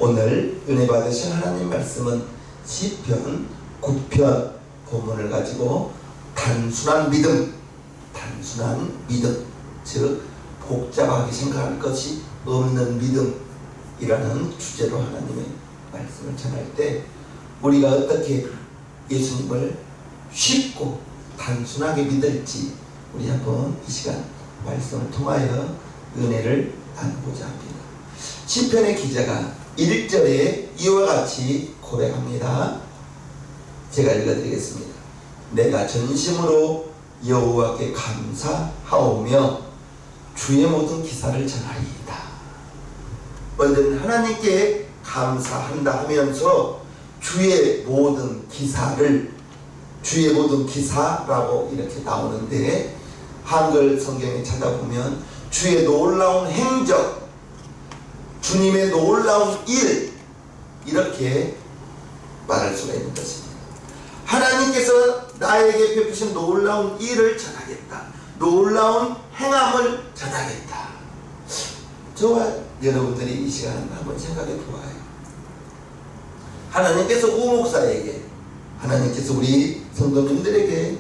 오늘 은혜 받으신 하나님 말씀은 시편 9편 본문을 가지고 단순한 믿음, 즉 복잡하게 생각할 것이 없는 믿음이라는 주제로 하나님의 말씀을 전할 때 우리가 어떻게 예수님을 쉽고 단순하게 믿을지 우리 한번 이 시간 말씀을 통하여 은혜를 나누고자 합니다. 시편의 기자가 1절에 이와 같이 고백합니다. 제가 읽어드리겠습니다. 내가 전심으로 여호와께 감사하오며 주의 모든 기사를 전하리이다. 먼저 하나님께 감사한다 하면서 주의 모든 기사라고 이렇게 나오는데, 한글 성경에 찾아보면 주의 놀라운 행적, 주님의 놀라운 일, 이렇게 말할 수가 있는 것입니다. 하나님께서 나에게 베푸신 놀라운 일을 전하겠다, 놀라운 행함을 전하겠다. 저와 여러분들이 이 시간 한번 생각해 보아요. 하나님께서 우 목사에게, 하나님께서 우리 성도님들에게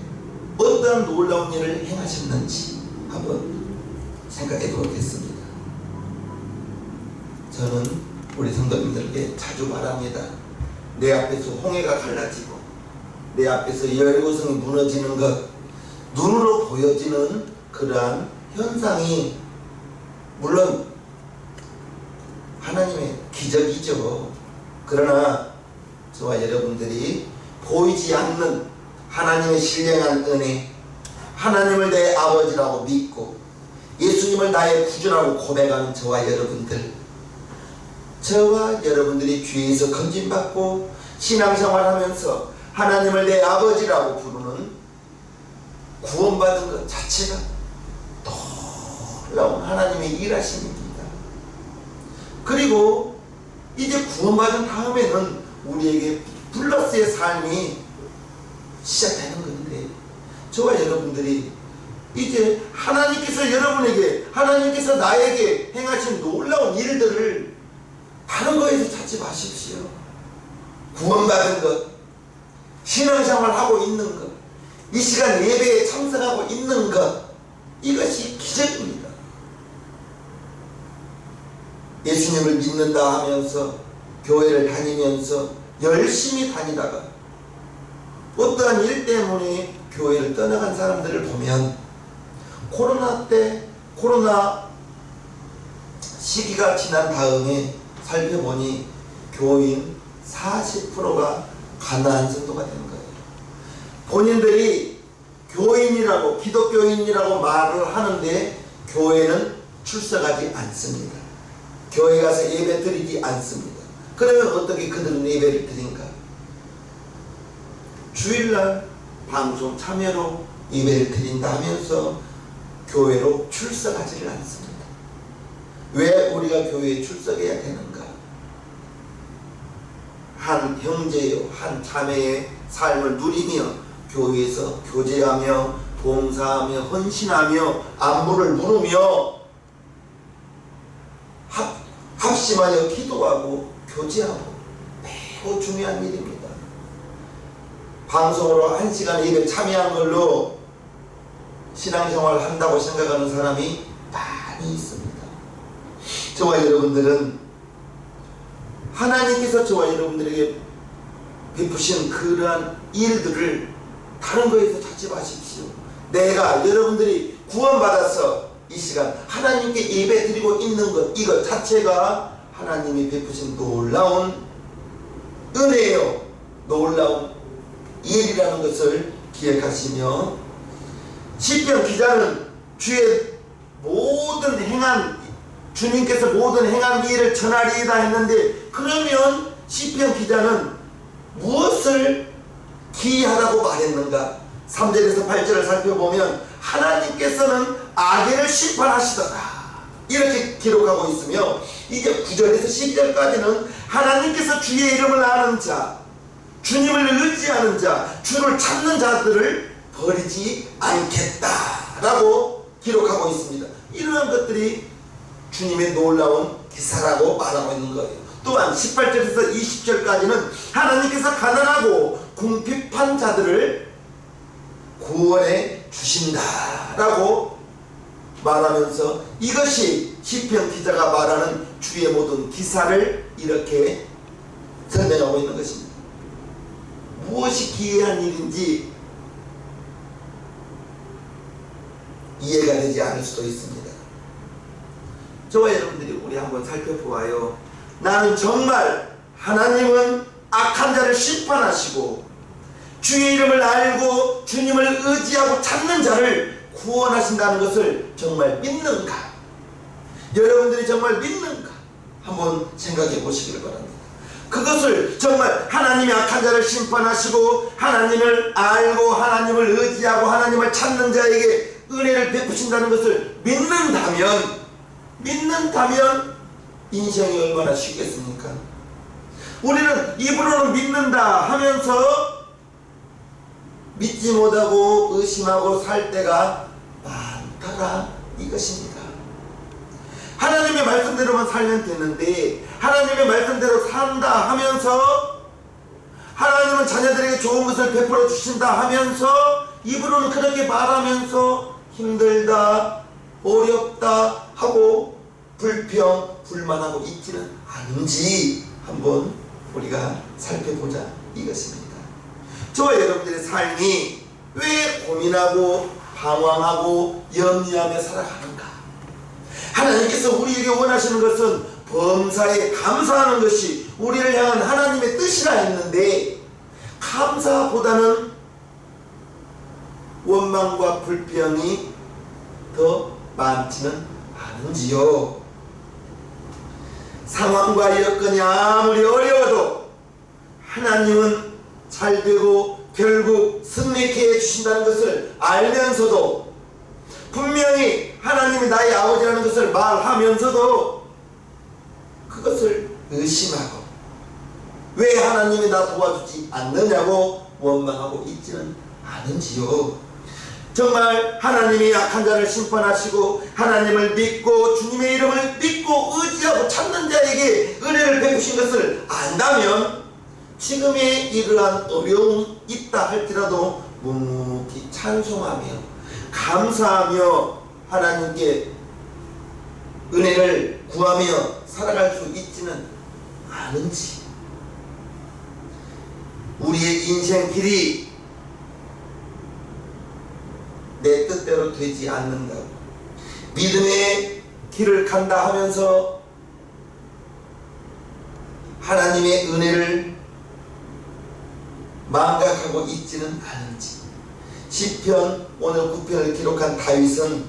어떠한 놀라운 일을 행하셨는지 한번 생각해 보겠습니다. 저는 우리 성도님들에게 자주 말합니다. 내 앞에서 홍해가 갈라지고 내 앞에서 여리고성이 무너지는 것, 눈으로 보여지는 그러한 현상이 물론 하나님의 기적이죠. 그러나 저와 여러분들이 보이지 않는 하나님의 신령한 은혜, 하나님을 내 아버지라고 믿고 예수님을 나의 구주라고 고백하는 저와 여러분들이 죄에서 건진받고 신앙생활하면서 하나님을 내 아버지라고 부르는 구원받은 것 자체가 놀라운 하나님의 일하심입니다. 그리고 이제 구원받은 다음에는 우리에게 플러스의 삶이 시작되는 건데, 저와 여러분들이 이제 하나님께서 나에게 행하신 놀라운 일들을 다른 거에서 찾지 마십시오. 구원받은 것, 신앙생활하고 있는 것, 이 시간 예배에 참석하고 있는 것, 이것이 기적입니다. 예수님을 믿는다 하면서 교회를 다니면서 열심히 다니다가 어떠한 일 때문에 교회를 떠나간 사람들을 보면, 코로나 시기가 지난 다음에 살펴보니 교인 40%가 가난한 정도가 되는 거예요. 본인들이 교인이라고, 기독교인이라고 말을 하는데 교회는 출석하지 않습니다. 교회 가서 예배 드리지 않습니다. 그러면 어떻게 그들은 예배를 드린가? 주일날 방송 참여로 예배를 드린다 하면서 교회로 출석하지를 않습니다. 왜 우리가 교회에 출석해야 되는가? 한 형제요, 한 자매의 삶을 누리며 교회에서 교제하며 봉사하며 헌신하며 안부를 물으며 합심하여 기도하고 교제하고 매우 중요한 일입니다. 방송으로 1시간 예배 참여한 걸로 신앙생활을 한다고 생각하는 사람이 많이 있습니다. 저와 여러분들은 하나님께서 저와 여러분들에게 베푸신 그러한 일들을 다른 거에서 찾지 마십시오. 여러분들이 구원받아서 이 시간 하나님께 예배 드리고 있는 것, 이것 자체가 하나님이 베푸신 놀라운 은혜요, 놀라운 일이라는 것을 기억하시며, 시편 기자는 주님께서 모든 행한 일을 전하리이다 했는데, 그러면 시편 기자는 무엇을 기이하다고 말했는가? 3절에서 8절을 살펴보면 하나님께서는 악인을 심판하시더라, 이렇게 기록하고 있으며, 이제 9절에서 10절까지는 하나님께서 주의 이름을 아는 자, 주님을 의지하는 자, 주를 찾는 자들을 버리지 않겠다라고 기록하고 있습니다. 이러한 것들이 주님의 놀라운 기사라고 말하고 있는 거예요. 또한 18절에서 20절까지는 하나님께서 가난하고 궁핍한 자들을 구원해 주신다라고 말하면서 이것이 시편 기자가 말하는 주의 모든 기사를 이렇게 설명하고 있는 것입니다. 무엇이 기이한 일인지 이해가 되지 않을 수도 있습니다. 저와 여러분들이 우리 한번 살펴보아요. 나는 정말 하나님은 악한 자를 심판하시고 주의 이름을 알고 주님을 의지하고 찾는 자를 구원하신다는 것을 정말 믿는가? 여러분들이 정말 믿는가? 한번 생각해 보시기를 바랍니다. 그것을 정말 하나님이 악한 자를 심판하시고 하나님을 알고 하나님을 의지하고 하나님을 찾는 자에게 은혜를 베푸신다는 것을 믿는다면 인생이 얼마나 쉽겠습니까? 우리는 입으로는 믿는다 하면서 믿지 못하고 의심하고 살 때가 많더라 이것입니다. 하나님의 말씀대로만 살면 되는데 하나님의 말씀대로 산다 하면서 하나님은 자녀들에게 좋은 것을 베풀어 주신다 하면서 입으로는 그렇게 말하면서 힘들다 어렵다 하고 불평 불만하고 있지는 않은지 한번 우리가 살펴보자 이것입니다. 저와 여러분들의 삶이 왜 고민하고 방황하고 염려하며 살아가는가? 하나님께서 우리에게 원하시는 것은 범사에 감사하는 것이 우리를 향한 하나님의 뜻이라 했는데 감사보다는 원망과 불평이 더 많지는 않은지요. 상황과 여건이 아무리 어려워도 하나님은 잘되고 결국 승리케 해주신다는 것을 알면서도 분명히 하나님이 나의 아버지라는 것을 말하면서도 그것을 의심하고 왜 하나님이 나 도와주지 않느냐고 원망하고 있지는 않은지요. 정말 하나님이 악한 자를 심판하시고 하나님을 믿고 주님의 이름을 믿고 의지하고 찾는 자에게 은혜를 베푸신 것을 안다면 지금의 이러한 어려움 있다 할지라도 묵묵히 찬송하며 감사하며 하나님께 은혜를 구하며 살아갈 수 있지는 않은지, 우리의 인생 길이 내 뜻대로 되지 않는다고 믿음의 길을 간다 하면서 하나님의 은혜를 망각하고 있지는 않은지. 시편 오늘 9편을 기록한 다윗은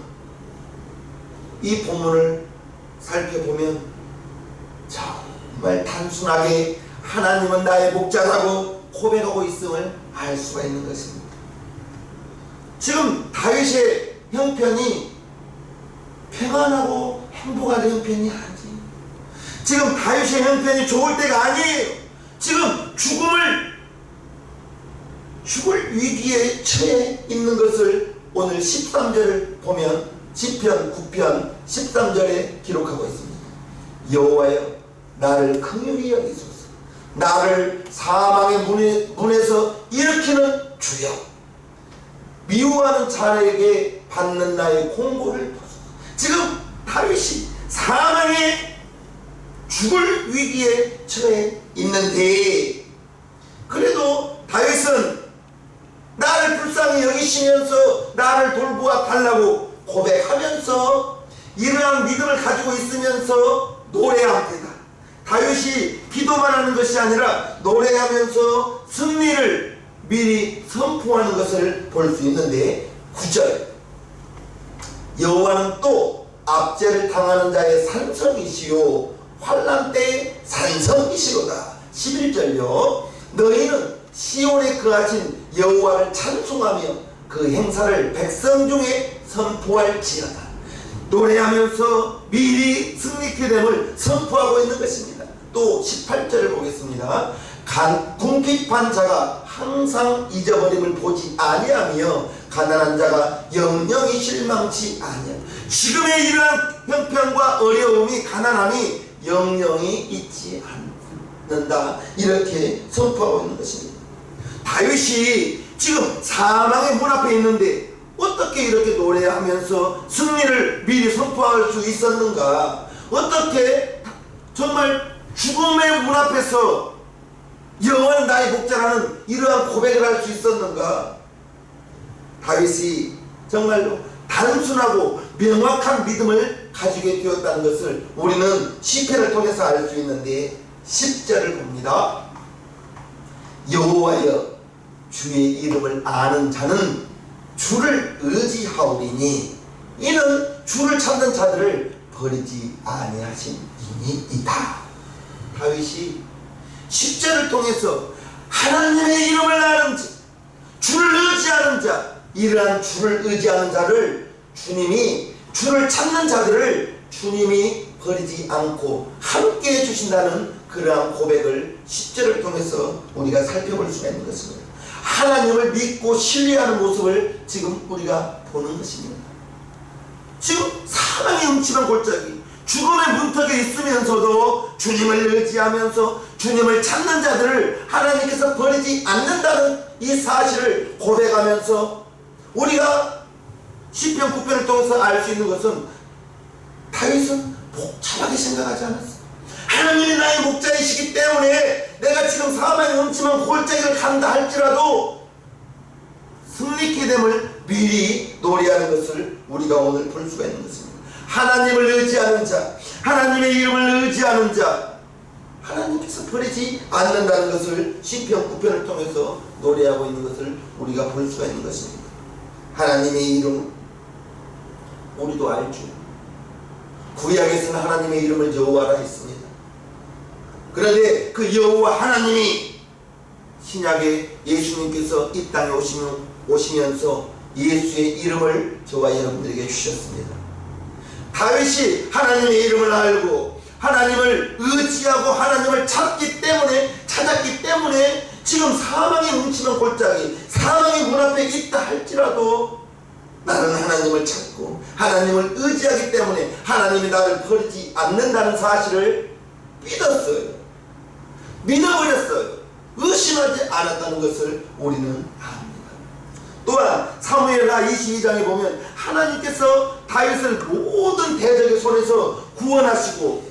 이 본문을 살펴보면 정말 단순하게 하나님은 나의 목자라고 고백하고 있음을 알 수가 있는 것입니다. 지금 다윗의 형편이 평안하고 행복한 형편이 아니에요. 지금 다윗의 형편이 좋을 때가 아니에요. 지금 죽을 위기에 처해 있는 것을 오늘 13절을 보면 시편 9편 13절에 기록하고 있습니다. 여호와여 나를 긍휼히 여기소서. 나를 사망의 문에서 일으키는 주여. 미워하는 자에게 받는 나의 공고를 보소서. 지금 다윗이 사망의 죽을 위기에 처해 있는데 그래도 다윗은 나를 불쌍히 여기시면서 나를 돌보아 달라고 고백하면서 이러한 믿음을 가지고 있으면서 노래합니다. 다윗이 기도만 하는 것이 아니라 노래하면서 승리를 미리 선포하는 것을 볼 수 있는데 9절 여호와는 또 압제를 당하는 자의 산성이시요 환난 때의 산성이시로다. 11절요 너희는 시온에 거하신 여호와를 찬송하며 그 행사를 백성 중에 선포할지어다. 노래하면서 미리 승리케 됨을 선포하고 있는 것입니다. 또 18절을 보겠습니다. 궁핍한 자가 항상 잊어버림을 보지 아니하며 가난한 자가 영영이 실망치 아니하며. 지금의 이러한 형편과 어려움이 가난함이 영영이 있지 않다. 않는다, 이렇게 선포하고 있는 것입니다. 다윗이 지금 사망의 문 앞에 있는데 어떻게 이렇게 노래하면서 승리를 미리 선포할 수 있었는가? 어떻게 정말 죽음의 문 앞에서 여호와는 나의 목자라는 이러한 고백을 할 수 있었는가? 다윗이 정말로 단순하고 명확한 믿음을 가지게 되었다는 것을 우리는 시편을 통해서 알 수 있는데 10절을 봅니다. 여호와여, 주의 이름을 아는 자는 주를 의지하오리니 이는 주를 찾는 자들을 버리지 아니하심이니이다. 다윗이 10절을 통해서 하나님의 이름을 아는 자, 주를 의지하는 자, 이러한 주를 의지하는 자를 주님이, 주를 찾는 자들을 주님이 버리지 않고 함께 해주신다는 그러한 고백을 10절을 통해서 우리가 살펴볼 수가 있는 것입니다. 하나님을 믿고 신뢰하는 모습을 지금 우리가 보는 것입니다. 지금 사망의 음침한 골짜기, 죽음의 문턱에 있으면서도 주님을 의지하면서 주님을 찾는 자들을 하나님께서 버리지 않는다는 이 사실을 고백하면서 우리가 시편 9편을 통해서 알 수 있는 것은 다윗은 복잡하게 생각하지 않았어. 하나님이 나의 목자이시기 때문에 내가 지금 사망의 음침한 골짜기를 간다 할지라도 승리케 됨을 미리 노래하는 것을 우리가 오늘 볼 수가 있는 것입니다. 하나님을 의지하는 자, 하나님의 이름을 의지하는 자, 하나님께서 버리지 않는다는 것을 시편 9편을 통해서 노래하고 있는 것을 우리가 볼 수가 있는 것입니다. 하나님의 이름 우리도 알죠. 구약에서는 하나님의 이름을 여호와라 했습니다. 그런데 그 여호와 하나님이 신약에 예수님께서 이 땅에 오시면서 예수의 이름을 저와 여러분들에게 주셨습니다. 다윗이 하나님의 이름을 알고 하나님을 의지하고 하나님을 찾았기 때문에 지금 사망의 음침한 골짜기, 사망의 문 앞에 있다 할지라도 나는 하나님을 찾고 하나님을 의지하기 때문에 하나님이 나를 버리지 않는다는 사실을 믿었어요. 믿어버렸어요. 의심하지 않았다는 것을 우리는 압니다. 또한 사무엘하 22장에 보면 하나님께서 다윗을 모든 대적의 손에서 구원하시고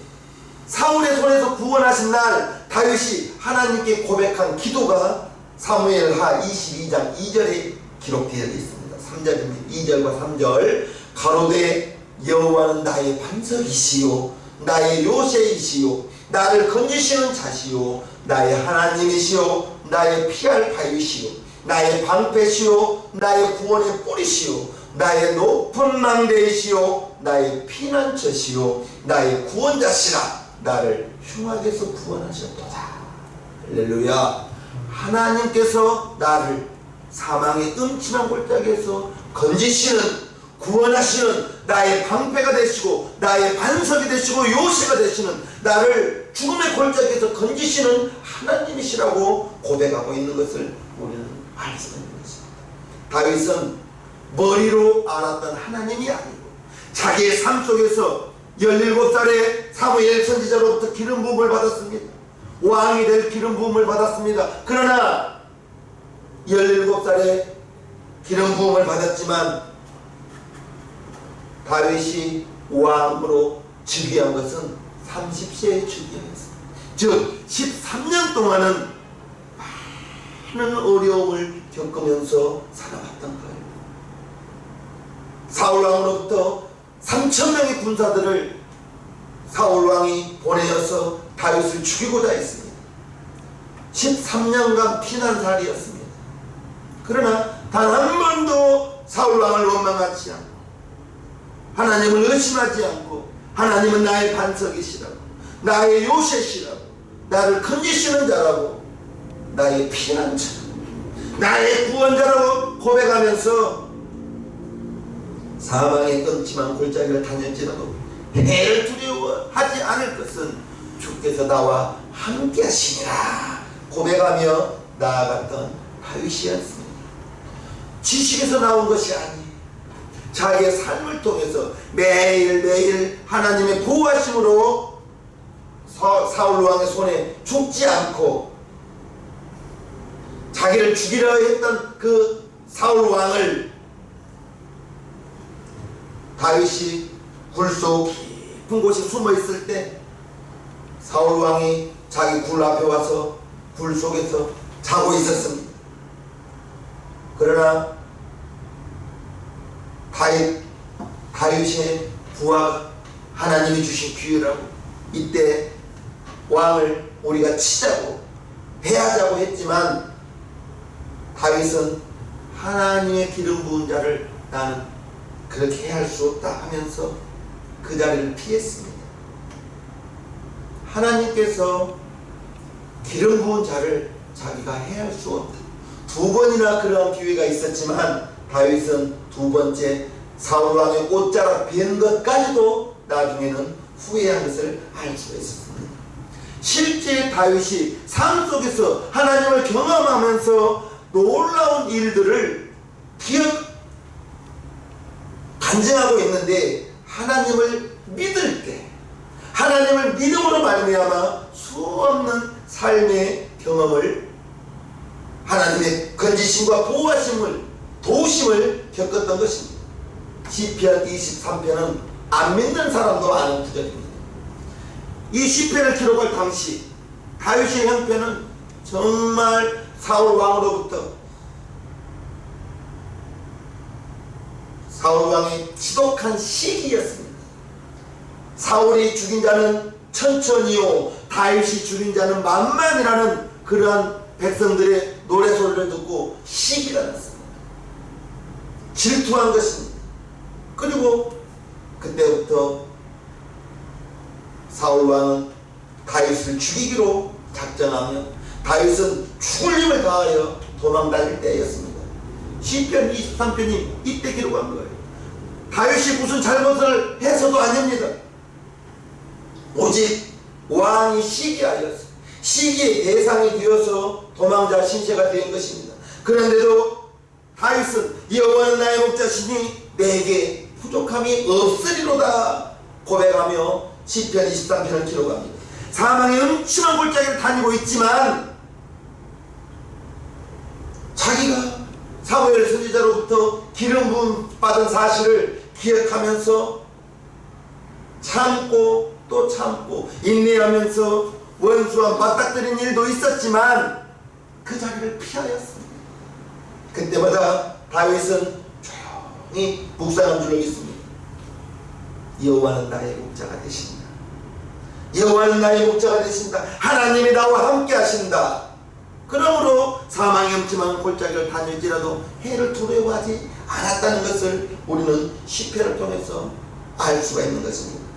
사울의 손에서 구원하신 날 다윗이 하나님께 고백한 기도가 사무엘하 22장 2절에 기록되어 있습니다. 3절입니다. 2절과 3절. 가로되 여호와는 나의 반석이시요 나의 요새이시요 나를 건지시는 자시요 나의 하나님이시요 나의 피할 바위시요 나의 방패시요 나의 구원의 뿌리시요 나의 높은 망대이시요 나의 피난처시요 나의 구원자시라. 나를 흉악에서 구원하셨도다. 할렐루야. 하나님께서 나를 사망의 음침한 골짜기에서 건지시는, 구원하시는 나의 방패가 되시고 나의 반석이 되시고 요새가 되시는, 나를 죽음의 골짜기에서 건지시는 하나님이시라고 고백하고 있는 것을 우리는 알 수 있는 것입니다. 다윗은 머리로 알았던 하나님이 아니고 자기의 삶 속에서 17살에 사무엘 선지자로부터 기름 부음을 받았습니다. 왕이 될 기름 부음을 받았습니다. 그러나 17살에 기름 부음을 받았지만 다윗이 왕으로 즉위한 것은 30세에 즉위했습니다. 즉 13년 동안은 많은 어려움을 겪으면서 살아갔던 거예요. 사울왕으로부터 3,000명의 군사들을 사울왕이 보내어서 다윗을 죽이고자 했습니다. 13년간 피난살이였습니다. 그러나 단 한 번도 사울왕을 원망하지 않고 하나님을 의심하지 않고 하나님은 나의 반석이시라고, 나의 요새시라고, 나를 건지시는 자라고, 나의 피난처라고, 나의 구원자라고 고백하면서 사망의 끔찍한 골짜기를 다녔지라도 해를 두려워하지 않을 것은 주께서 나와 함께 하시니라 고백하며 나아갔던 다윗이었습니다. 지식에서 나온 것이 아니에요. 자기의 삶을 통해서 매일매일 하나님의 보호하심으로 사울 왕의 손에 죽지 않고 자기를 죽이려 했던 그 사울 왕을 다윗이 굴 속 깊은 곳에 숨어 있을 때 사울 왕이 자기 굴 앞에 와서 굴 속에서 자고 있었습니다. 그러나 다윗의 부하가 하나님이 주신 기회라고 이때 왕을 우리가 치자고 해하자고 했지만 다윗은 하나님의 기름 부은 자를 나는 그렇게 해할 수 없다 하면서 그 자리를 피했습니다. 하나님께서 기름 부은 자를 자기가 해할 수 없다. 두 번이나 그러한 기회가 있었지만 다윗은 두 번째 사울 왕의 옷자락 벤 것까지도 나중에는 후회한 것을 알 수가 있었습니다. 실제 다윗이 삶 속에서 하나님을 경험하면서 놀라운 일들을 간증하고 있는데 하나님을 믿을 때 하나님을 믿음으로 말미암아 수없는 삶의 경험을 하나님의 건지심과 보호하심을 도우심을 겪었던 것입니다. 시편 23편은 안 믿는 사람도 아는 구절입니다. 이 시편을 기록할 당시 다윗의 형편은 정말 사울 왕으로부터 사울 왕의 지독한 시기였습니다. 사울이 죽인 자는 천천히요 다윗이 죽인 자는 만만이라는 그러한 백성들의 노래소리를 듣고 시기가 났습니다. 질투한 것입니다. 그리고 그때부터 사울 왕은 다윗을 죽이기로 작정하며 다윗은 죽을 힘을 다하여 도망다닐 때였습니다. 시편 23편이 이때 기록한 거예요. 다윗이 무슨 잘못을 해서도 아닙니다. 오직 왕이 시기하였어. 시기의 대상이 되어서 도망자 신세가 된 것입니다. 그런데도 다윗은 여호와는 나의 목자시니 내게 부족함이 없으리로다 고백하며 시편 23편을 기록합니다. 사망의 음침한 골짜기를 다니고 있지만 자기가 사무엘 선지자로부터 기름 부음 받은 사실을 기억하면서 참고 또 참고 인내하면서 원수와 맞닥뜨린 일도 있었지만 그 자리를 피하였습니다. 그때마다 다윗은 조용히 묵상한 줄로 믿습니다. 여호와는 나의 목자가 되신다. 여호와는 나의 목자가 되신다. 하나님이 나와 함께 하신다. 그러므로 사망의 음침한 골짜기를 다닐지라도 해를 두려워하지 않았다는 것을 우리는 시편을 통해서 알 수가 있는 것입니다.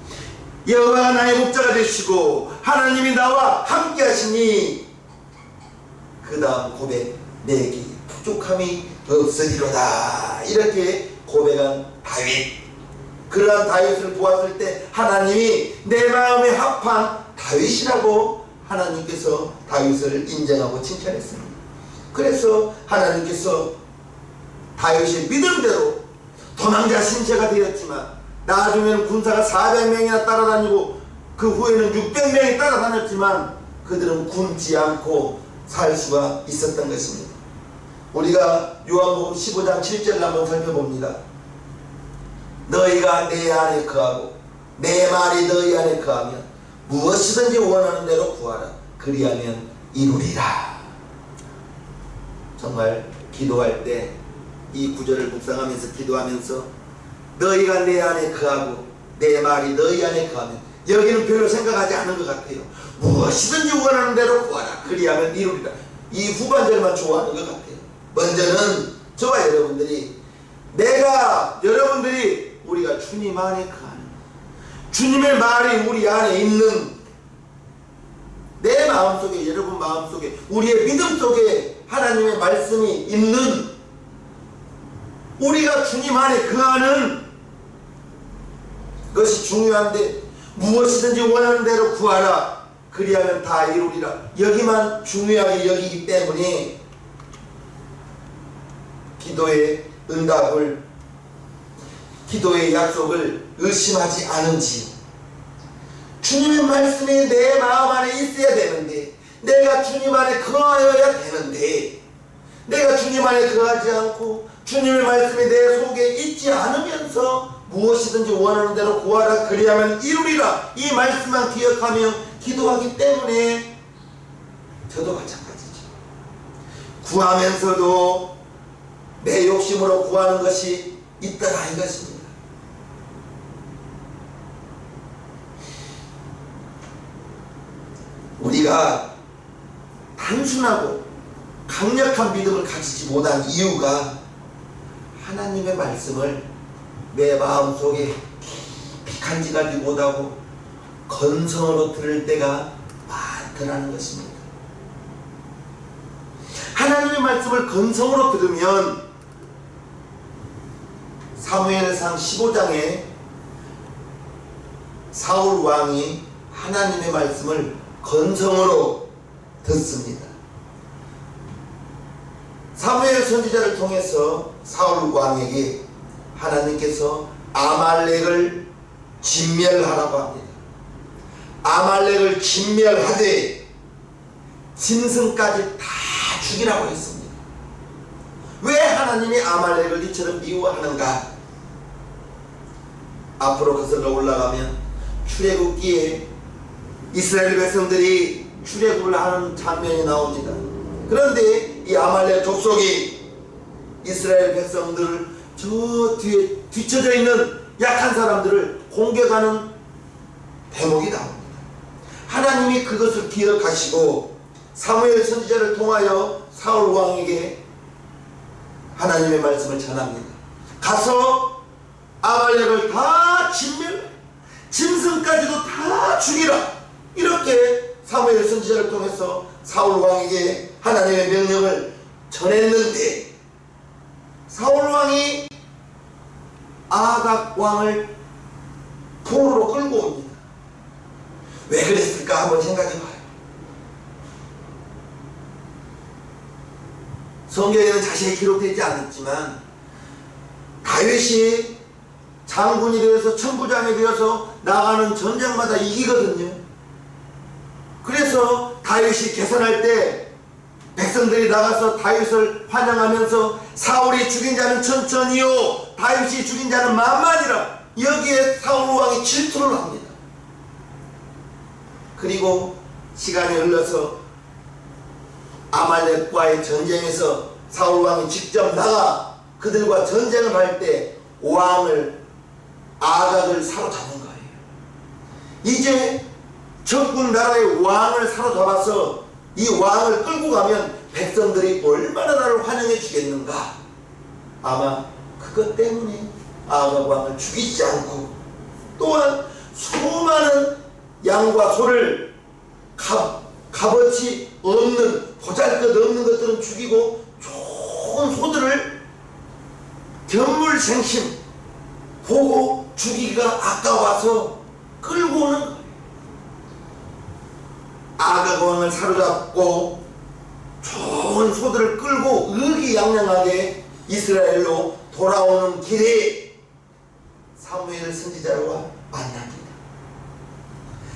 여호와가 나의 목자가 되시고 하나님이 나와 함께 하시니 그 다음 고백 내게 부족함이 없으리로다 이렇게 고백한 다윗. 그러한 다윗을 보았을 때 하나님이 내 마음에 합한 다윗이라고 하나님께서 다윗을 인정하고 칭찬했습니다. 그래서 하나님께서 다윗의 믿음대로 도망자 신세가 되었지만 나중에는 군사가 400명이나 따라다니고 그 후에는 600명이 따라다녔지만 그들은 굶지 않고 살 수가 있었던 것입니다. 우리가 요한복음 15장 7절을 한번 살펴봅니다. 너희가 내 안에 거하고 내 말이 너희 안에 거하면 무엇이든지 원하는 대로 구하라. 그리하면 이루리라. 정말 기도할 때 이 구절을 묵상하면서 기도하면서 너희가 내 안에 거하고 내 말이 너희 안에 거하면 여기는 별로 생각하지 않은 것 같아요. 무엇이든지 원하는 대로 구하라. 그리하면 이루리라. 이 후반절만 좋아하는 것 같아요. 먼저는 저와 여러분들이 우리가 주님 안에 거하는 주님의 말이 우리 안에 있는 내 마음속에 여러분 마음속에 우리의 믿음 속에 하나님의 말씀이 있는 우리가 주님 안에 거하는 것이 중요한데 무엇이든지 원하는 대로 구하라. 그리하면 다 이루리라. 여기만 중요하게 여기기 때문에 기도의 응답을 기도의 약속을 의심하지 않은지 주님의 말씀이 내 마음 안에 있어야 되는데, 내가 주님 안에 거하여야 되는데, 내가 주님 안에 거하지 않고 주님의 말씀이 내 속에 있지 않으면서 무엇이든지 원하는 대로 구하라 그리하면 이루리라, 이 말씀만 기억하며 기도하기 때문에 저도 마찬가지죠. 구하면서도 내 욕심으로 구하는 것이 있더라 이것입니다. 우리가 단순하고 강력한 믿음을 가지지 못한 이유가 하나님의 말씀을 내 마음속에 깊이 간직하지 못하고 건성으로 들을 때가 많더라는 것입니다. 하나님의 말씀을 건성으로 들으면 사무엘상 15장에 사울 왕이 하나님의 말씀을 건성으로 듣습니다. 사무엘 선지자를 통해서 사울 왕에게 하나님께서 아말렉을 진멸하라고 합니다. 아말렉을 진멸하되 짐승까지 다 죽이라고 했습니다. 왜 하나님이 아말렉을 이처럼 미워하는가? 앞으로 거슬러 올라가면 출애굽기에 이스라엘 백성들이 출애굽을 하는 장면이 나옵니다. 그런데 이 아말렉 족속이 이스라엘 백성들을 저 뒤에 뒤쳐져 있는 약한 사람들을 공격하는 대목이 나옵니다. 하나님이 그것을 기억하시고 사무엘 선지자를 통하여 사울 왕에게 하나님의 말씀을 전합니다. 가서 아말렉을 다 진멸, 짐승까지도 다 죽이라, 이렇게 사무엘 선지자를 통해서 사울 왕에게 하나님의 명령을 전했는데, 사울 왕이 아각 왕을 포로로 끌고 옵니다. 왜 그랬을까 한번 생각해봐요. 성경에는 자세히 기록되지 않았지만 다윗이 장군이 되어서 천부장이 되어서 나가는 전쟁마다 이기거든요. 그래서 다윗이 계산할 때 백성들이 나가서 다윗을 환영하면서 사울이 죽인 자는 천천히요 다윗이 죽인 자는 만만이라, 여기에 사울 왕이 질투를 합니다. 그리고 시간이 흘러서 아말렉과의 전쟁에서 사울 왕이 직접 나가 그들과 전쟁을 할 때 왕을 아각을 사로잡은 거예요. 이제 적군 나라의 왕을 사로잡아서 이 왕을 끌고 가면 백성들이 얼마나 나를 환영해 주겠는가. 아마 그것 때문에 아각 왕을 죽이지 않고, 또한 수많은 양과 소를 값어치 없는 보잘것없는 것들은 죽이고 좋은 소들을 견물생심 보고 죽이기가 아까워서 끌고 오는 거예요. 아각 왕을 사로잡고 좋은 소들을 끌고 의기양양하게 이스라엘로 돌아오는 길에 사무엘 선지자와 만납니다.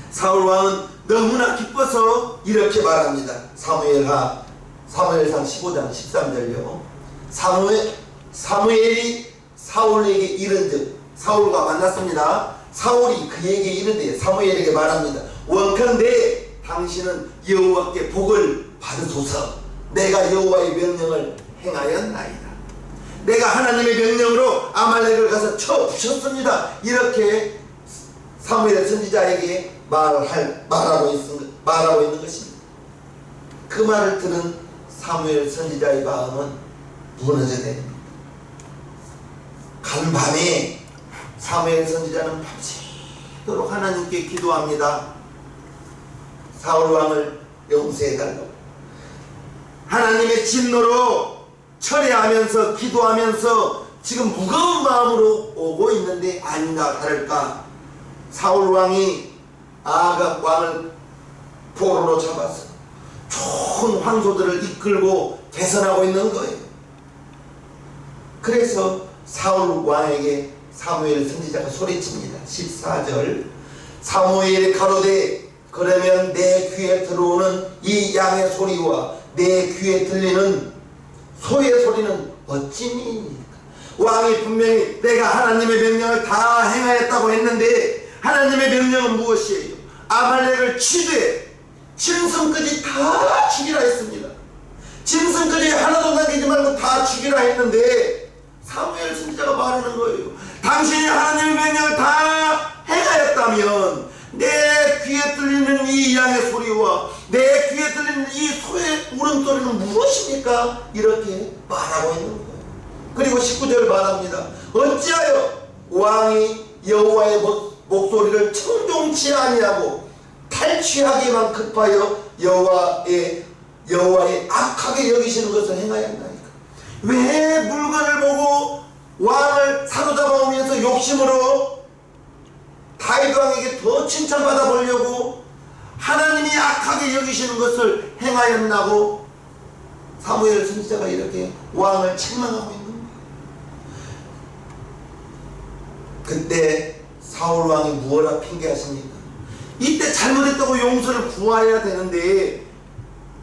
사울 왕은 너무나 기뻐서 이렇게 말합니다. 사무엘상 15장 13절요. 사무엘이 사울에게 이른즉, 사울과 만났습니다. 사울이 그에게 이르되 사무엘에게 말합니다. 원컨대 당신은 여호와께 복을 받으소서. 내가 여호와의 명령을 행하였나이다. 내가 하나님의 명령으로 아말렉을 가서 쳐 부셨습니다. 이렇게 사무엘 선지자에게 말하고 있는 것입니다. 그 말을 들은 사무엘 선지자의 마음은 무너져 내립니다. 간밤에 사무엘 선지자는 밤새도록 하나님께 기도합니다. 사울 왕을 용서해달라고. 하나님의 진노로 철회하면서 기도하면서 지금 무거운 마음으로 오고 있는데 아닌가 다를까 사울 왕이 아각 왕을 포로로 잡아서 좋은 황소들을 이끌고 개선하고 있는 거예요. 그래서 사울 왕에게 사무엘 선지자가 소리칩니다. 14절. 사무엘이 가로되 그러면 내 귀에 들어오는 이 양의 소리와 내 귀에 들리는 소의 소리는 어찌니입니까? 왕이 분명히 내가 하나님의 명령을 다 행하였다고 했는데 하나님의 명령은 무엇이에요? 아말렉을 치되 짐승까지 다 죽이라 했습니다. 짐승까지 하나도 남기지 말고 다 죽이라 했는데 사무엘 선지자가 말하는 거예요. 당신이 하나님의 명령을 다 행하였다면 내 귀에 들리는 이 양의 소리와 내 귀에 들리는 이 소의 울음소리는 무엇입니까? 이렇게 말하고 있는 거예요. 그리고 19절 말합니다. 어찌하여 왕이 여호와의 목소리를 청종치 아니하고 탈취하기만 급하여 여호와의 악하게 여기시는 것을 행하였나이까. 왜 물건을 보고 왕을 사로잡아 오면서 욕심으로 다윗 왕에게 더 칭찬받아 보려고 하나님이 악하게 여기시는 것을 행하였나고 사무엘 선지자가 이렇게 왕을 책망하고 있는 거예요. 그때 사울 왕이 무엇라 핑계하십니까? 이때 잘못했다고 용서를 구해야 되는데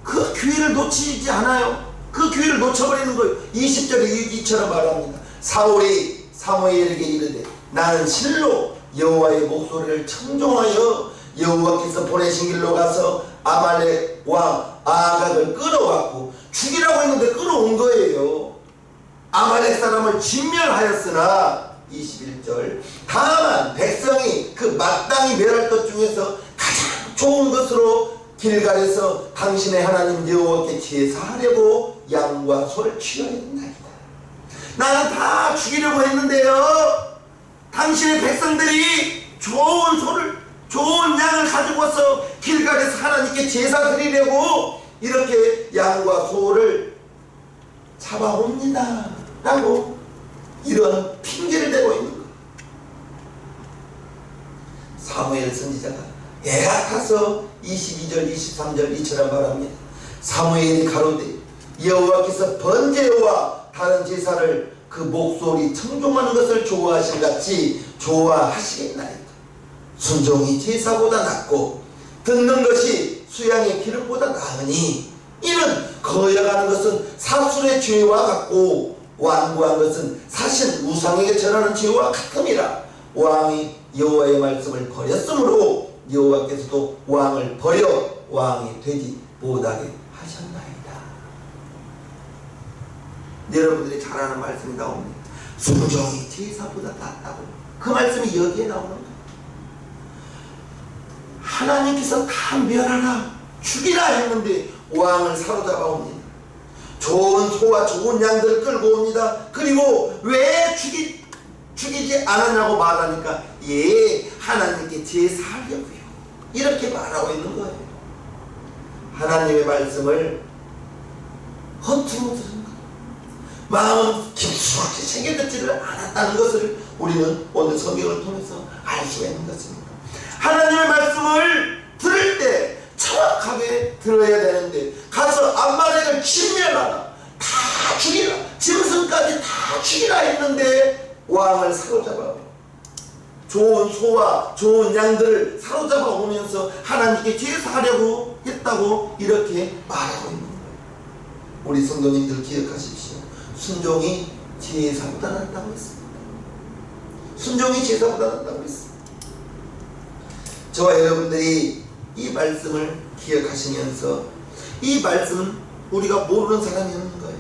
그 기회를 놓치지 않아요. 그 기회를 놓쳐버리는 거예요. 20절에 이처럼 말합니다. 사울이 사무엘에게 이르되 나는 실로 여호와의 목소리를 청종하여 여호와께서 보내신 길로 가서 아말렉 왕 아각을 끌어왔고 죽이라고 했는데 끌어온 거예요. 아말렉 사람을 진멸하였으나 21절 다만 백성이 그 마땅히 멸할 것 중에서 가장 좋은 것으로 길갈에서 당신의 하나님 여호와께 제사하려고 양과 소를 취하였나이다. 나는 다 죽이려고 했는데요, 당신의 백성들이 좋은 소를 좋은 양을 가지고 와서 길갈에서 하나님께 제사 드리려고 이렇게 양과 소를 잡아옵니다 라고 이런 핑계를 대고 있는 거예요. 사무엘 선지자가 애가 타서 22절 23절 이처럼 말합니다. 사무엘이 가로되 여호와께서 번제와 다른 제사를 그 목소리 청종하는 것을 좋아하신 같이 좋아하시겠나이까. 순종이 제사보다 낫고 듣는 것이 수양의 기름보다 나으니 이는 거여가는 것은 사술의 죄와 같고 완고한 것은 사실 우상에게 절하는 죄와 같음이라. 왕이 여호와의 말씀을 버렸으므로 여호와께서도 왕을 버려 왕이 되지 못하게 하셨나이다. 여러분들이 잘 아는 말씀이 나옵니다. 순종이 제사보다 낫다고. 그 말씀이 여기에 나오는 거예요. 하나님께서 다 멸하라 죽이라 했는데 왕을 사로잡아 옵니다. 좋은 소와 좋은 양들을 끌고 옵니다. 그리고 왜 죽이지 않았냐고 말하니까 예, 하나님께 제사하려고요 이렇게 말하고 있는 거예요. 하나님의 말씀을 허투루 들은 거예요. 마음 깊숙이 새겨듣지를 않았다는 것을 우리는 오늘 성경을 통해서 알 수가 있는 것입니다. 하나님의 말씀을 들을 때 정확하게 들어야 되는데 가서 아말렉을 진멸하라, 다 죽이라, 짐승까지 다 죽이라 했는데 왕을 사로잡아 좋은 소와 좋은 양들을 사로잡아 오면서 하나님께 제사하려고 했다고 이렇게 말하고 있는 거예요. 우리 성도님들 기억하십시오. 순종이 제사보다 낫다고 했습니다. 순종이 제사보다 낫다고 했습니다. 저와 여러분들이 이 말씀을 기억하시면서 이 말씀은 우리가 모르는 사람이 없는 거예요.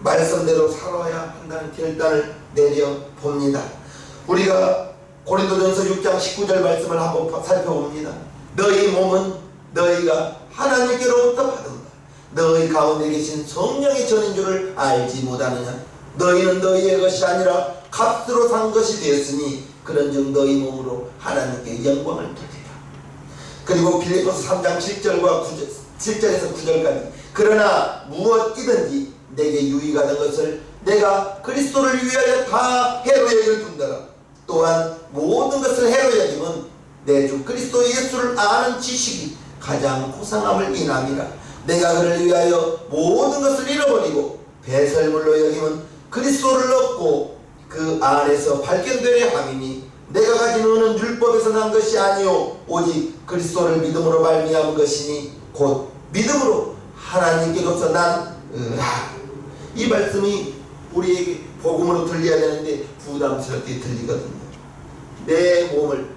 말씀대로 살아야 한다는 결단을 내려봅니다. 우리가 고린도전서 6장 19절 말씀을 한번 살펴봅니다. 너희 몸은 너희가 하나님께로부터 받은 바 너희 가운데 계신 성령의 전인 줄을 알지 못하느냐. 너희는 너희의 것이 아니라 값으로 산 것이 되었으니 그런즉 너희 몸으로 하나님께 영광을 돌리라. 그리고 빌립보서 3장 7절에서 9절까지 그러나 무엇이든지 내게 유익하는 것을 내가 그리스도를 위하여 다 해로 여길 뿐더러 또한 모든 것을 해로 여김은 내 주 그리스도 예수를 아는 지식이 가장 고상함을 인함이라. 내가 그를 위하여 모든 것을 잃어버리고 배설물로 여김은 그리스도를 얻고 그 안에서 발견되려 함이니 내가 가진 의는 율법에서 난 것이 아니요 오직 그리스도를 믿음으로 말미암은 것이니 곧 믿음으로 하나님께로서 난 의라. 이 말씀이 우리에게 복음으로 들려야 되는데 부담스럽게 들리거든요. 내 몸을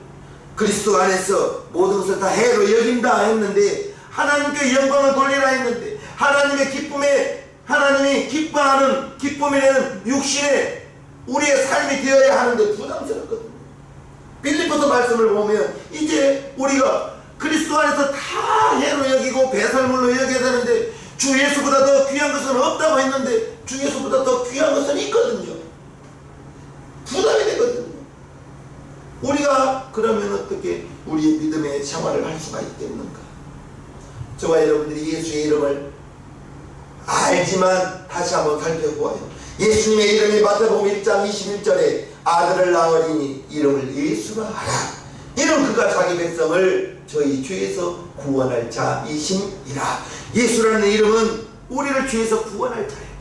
그리스도 안에서 모든 것을 다 해로 여긴다 했는데, 하나님께 영광을 돌리라 했는데, 하나님의 기쁨에, 하나님이 기뻐하는 기쁨이라는 육신에 우리의 삶이 되어야 하는데 부담스럽거든요. 빌립보서 말씀을 보면 이제 우리가 그리스도 안에서 다 해로 여기고 배설물로 여겨야 되는데, 주 예수보다 더 귀한 것은 없다고 했는데 주 예수보다 더 귀한 것은 있거든요. 부담이 되거든요. 우리가 그러면 어떻게 우리의 믿음의 생활을 할 수가 있겠는가? 저와 여러분들이 예수의 이름을 알지만 다시 한번 살펴보아요. 예수님의 이름이 마태복음 1장 21절에 아들을 낳으리니 이름을 예수라 하라. 이는 그가 자기 백성을 저희 죄에서 구원할 자이심이라. 예수라는 이름은 우리를 죄에서 구원할 자예요.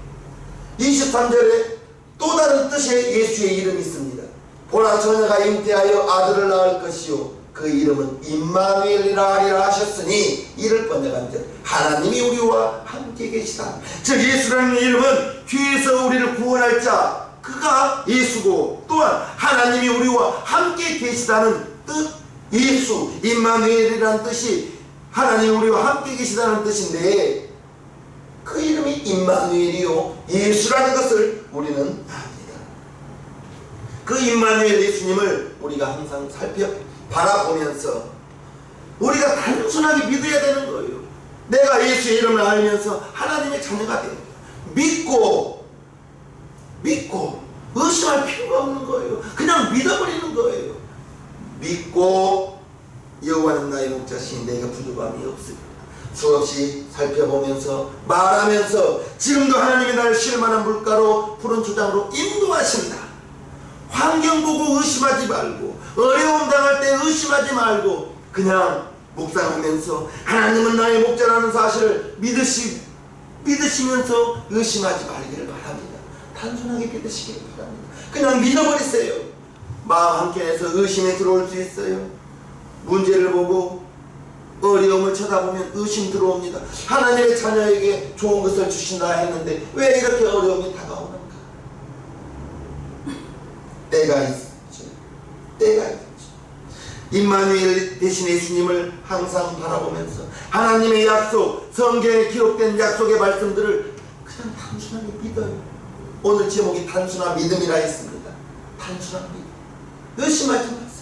23절에 또 다른 뜻의 예수의 이름이 있습니다. 보라 처녀가 잉태하여 아들을 낳을 것이요 그 이름은 임마누엘이라 하리라 하셨으니 이를 번역한즉 하나님이 우리와 함께 계시다. 즉 예수라는 이름은 죄에서 우리를 구원할 자, 그가 예수고, 또한 하나님이 우리와 함께 계시다는 뜻. 예수, 임마누엘이라는 뜻이 하나님이 우리와 함께 계시다는 뜻인데, 그 이름이 임마누엘이요 예수라는 것을 우리는 압니다. 그 임마누엘 예수님을 우리가 항상 바라보면서 우리가 단순하게 믿어야 되는 거예요. 내가 예수의 이름을 알면서 하나님의 자녀가 되는 거예요. 믿고 의심할 필요가 없는 거예요. 그냥 믿어버리는 거예요. 믿고 여호와는 나의 목자시니 내가 부족함이 없으리라. 수없이 살펴보면서 말하면서 지금도 하나님이 나를 쉴만한 물가로 푸른 초장으로 인도하신다. 환경 보고 의심하지 말고, 어려움 당할 때 의심하지 말고, 그냥 묵상하면서 하나님은 나의 목자라는 사실을 믿으시면서 의심하지 말기를 바랍니다. 단순하게 믿으시기를 바랍니다. 그냥 믿어버리세요. 마음 한켠에서 의심이 들어올 수 있어요. 문제를 보고 어려움을 쳐다보면 의심 들어옵니다. 하나님의 자녀에게 좋은 것을 주신다 했는데 왜 이렇게 어려움이 다가오는가? 때가 있죠. 임마누엘 대신 예수님을 항상 바라보면서 하나님의 약속, 성경에 기록된 약속의 말씀들을 그냥 단순하게 믿어요. 오늘 제목이 단순한 믿음이라 했습니다. 단순한 믿음. 의심하지 마세요.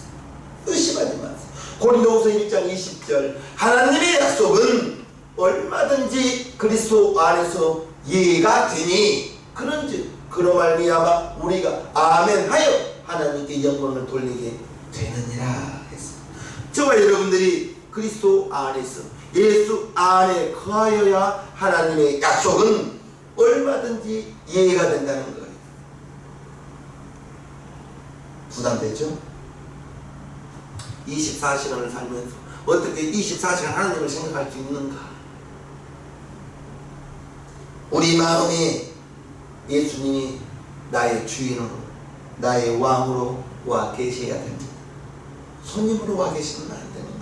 고린도후서 1장 20절 하나님의 약속은 얼마든지 그리스도 안에서 예가 되니 그런즉 그로 말미암아 우리가 아멘하여 하나님께 영광을 돌리게 되느니라 했습니다. 저와 여러분들이 그리스도 안에서 예수 안에 거하여야 하나님의 약속은 얼마든지 이해가 된다는 거예요. 부담되죠? 24시간을 살면서 어떻게 24시간 하나님을 생각할 수 있는가? 우리 마음에 예수님이 나의 주인으로, 나의 왕으로 와 계셔야 됩니다. 손님으로 와 계시면 안 되는 거예요.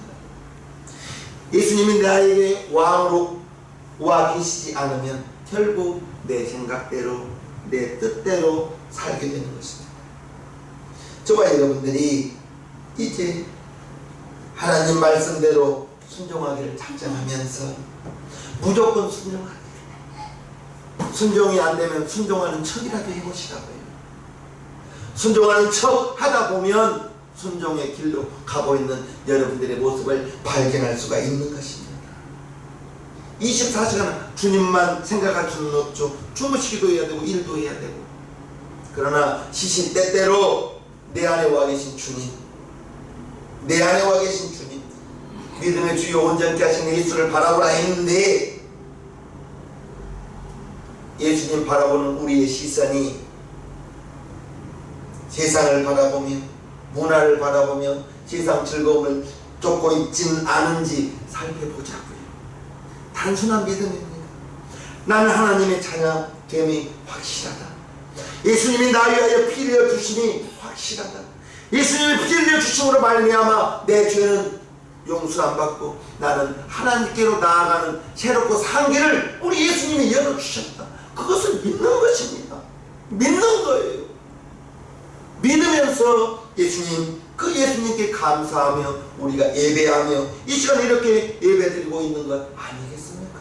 예수님이 나에게 왕으로 와 계시지 않으면 결국 내 생각대로, 내 뜻대로 살게 되는 것입니다. 저와 여러분들이 이제 하나님 말씀대로 순종하기를 작정하면서 무조건 순종하기를, 순종이 안 되면 순종하는 척이라도 해보시라고요. 순종하는 척 하다 보면 순종의 길로 가고 있는 여러분들의 모습을 발견할 수가 있는 것입니다. 24시간 주님만 생각할 수는 없죠. 주무시기도 해야 되고 일도 해야 되고. 그러나 시시때때로 내 안에 와 계신 주님, 내 안에 와 계신 주님, 믿음의 주요 온전케 하신 예수를 바라보라 했는데 예수님 바라보는 우리의 시선이 세상을 바라보며 문화를 바라보며 세상 즐거움을 쫓고 있진 않은지 살펴보자고요. 단순한 믿음입니다. 나는 하나님의 자녀됨이 확실하다. 예수님이 나 위하여 피 흘려 주심이 확실하다. 예수님이 피 흘려 주심으로 말미암아 내 죄는 용서 안 받고 나는 하나님께로 나아가는 새롭고 산 길을 우리 예수님이 열어주셨다. 그것을 믿는 것입니다. 믿는 거예요. 믿으면서 그 예수님께 감사하며 우리가 예배하며 이 시간에 이렇게 예배드리고 있는 것 아니겠습니까?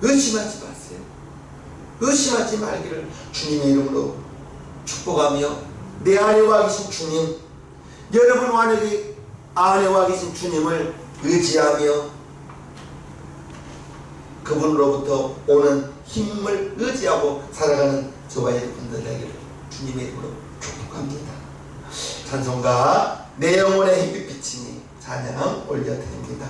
의심하지 마세요. 의심하지 말기를 주님의 이름으로 축복하며, 내 안에 계신 주님, 여러분 안에 계신 주님을 의지하며 그분으로부터 오는 힘을 의지하고 살아가는 저와 여러분들 되기를 주님의 이름으로 축복합니다. 찬송가 내 영혼의 햇빛 비치니 찬양 올려드립니다.